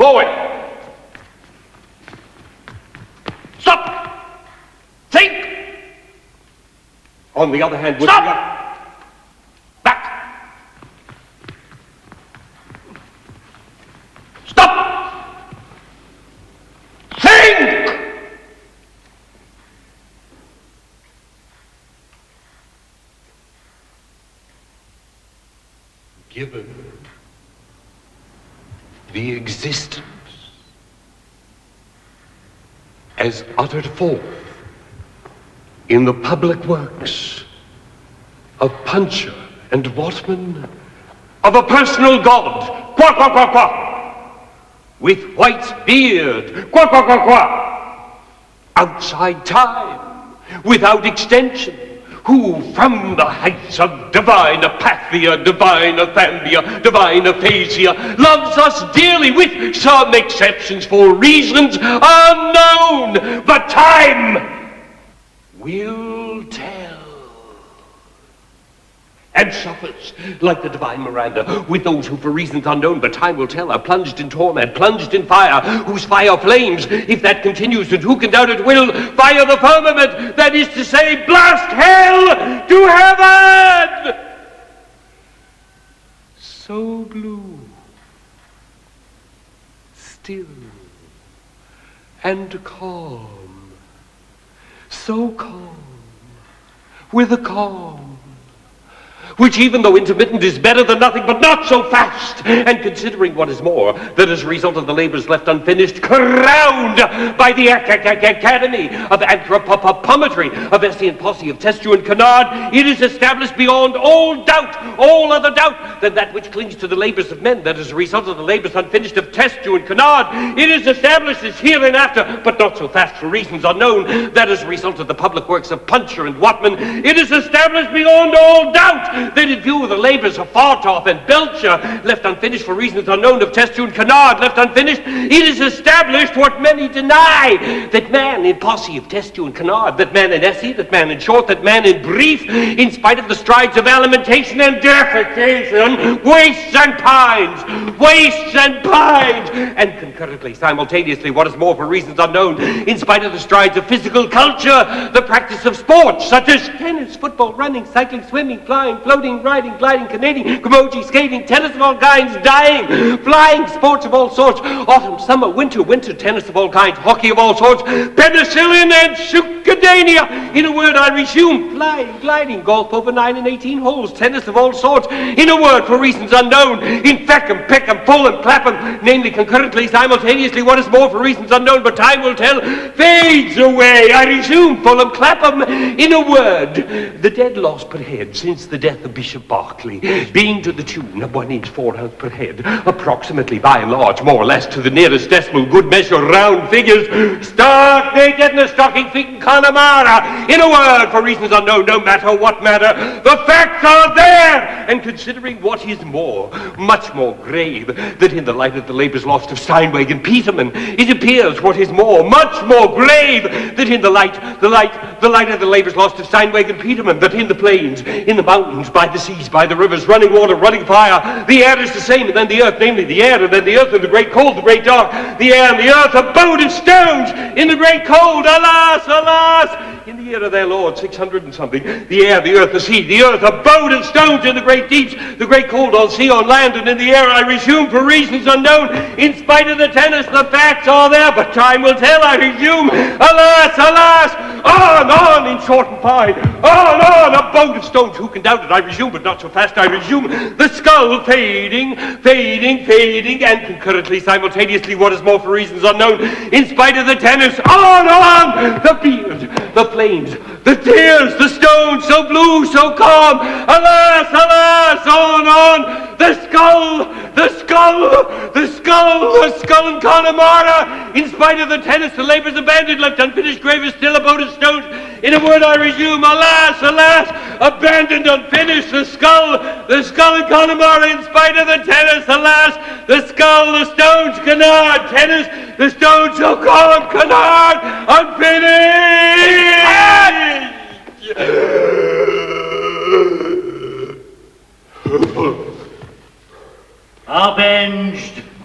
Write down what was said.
Forward! Stop! Think! On the other hand, stop! Back! Stop! Think! Given the existence as uttered forth in the public works of Puncher and Watman, of a personal God, qua qua qua qua, with white beard, qua qua qua qua, outside time, without extension, who from the heights of divine apathia, divine athambia, divine aphasia, loves us dearly with some exceptions for reasons unknown, but time will tell. And suffers, like the divine Miranda, with those who for reasons unknown, but time will tell, are plunged in torment, plunged in fire, whose fire flames, if that continues, and who can doubt it will, fire the firmament, that is to say, blast hell to heaven! So blue, still, and calm, so calm, with a calm, which even though intermittent is better than nothing, but not so fast. And considering what is more, that as a result of the labors left unfinished, crowned by the Academy of Anthropometry, of Essay Posse, of Testu and Canard, it is established beyond all doubt, all other doubt, than that which clings to the labors of men, that as a result of the labors unfinished of Testu and Canard, it is established as hereinafter, but not so fast for reasons unknown, that as a result of the public works of Puncher and Watman, it is established beyond all doubt, that in view of the labors of Fartoff and Belcher, left unfinished for reasons unknown, of Testu and Canard, left unfinished, it is established what many deny, that man in Posse of Testu and Canard, that man in Essay, that man in Short, that man in Brief, in spite of the strides of alimentation and defecation, wastes and pines, and concurrently, simultaneously, what is more for reasons unknown, in spite of the strides of physical culture, the practice of sports, such as tennis, football, running, cycling, swimming, flying, floating, riding, gliding, canoeing, camogie, skating, tennis of all kinds, dying, flying, sports of all sorts, autumn, summer, winter, tennis of all kinds, hockey of all sorts, penicillin and succedanea. In a word, I resume, flying, gliding, golf over 9 and 18 holes, tennis of all sorts. In a word, for reasons unknown, in Feckham, Peckham, Fulham, Clapham, namely concurrently, simultaneously, what is more for reasons unknown, but time will tell, fades away. I resume, Fulham, Clapham. In a word, the dead loss per head since the death of Bishop Berkeley, being to the tune of 1 inch 4 ounce per head, approximately by and large, more or less to the nearest decimal, good measure, round figures, stark nakedness, stocking feet in Connemara. In a word, for reasons unknown, no matter what matter, the facts are there. And considering what is more, much more grave, that in the light of the labors lost of Steinweg and Peterman, it appears what is more, much more grave, that in the light of the labors lost of Steinweg and Peterman, that in the plains, in the mountains, by the seas, by the rivers, running water, running fire, the air is the same, and then the earth, namely the air, and then the earth and the great cold, the great dark, the air and the earth, abode of stones, in the great cold, alas, alas, in the year of their Lord, 600 and something, the air, the earth, the sea, the earth, abode of stones, in the great deeps, the great cold, on sea, on land, and in the air, I resume, for reasons unknown, in spite of the tennis, the facts are there, but time will tell, I resume, alas, alas, on, in short and fine, on, abode of stones, who can doubt it, I resume, but not so fast, I resume, the skull fading, and concurrently, simultaneously, what is more for reasons unknown, in spite of the tennis, on, the beard, the flames, the tears, the stones, so blue, so calm, alas, alas, on, the skull in Connemara, in spite of the tennis, the labors abandoned, left unfinished, graver still, abode of stones, in a word I resume, alas, alas, abandoned, unfinished, the skull in Connemara, in spite of the tennis, alas, the skull, the stones, Canard, tennis, the stones, so calm, Canard, unfinished! Avenged!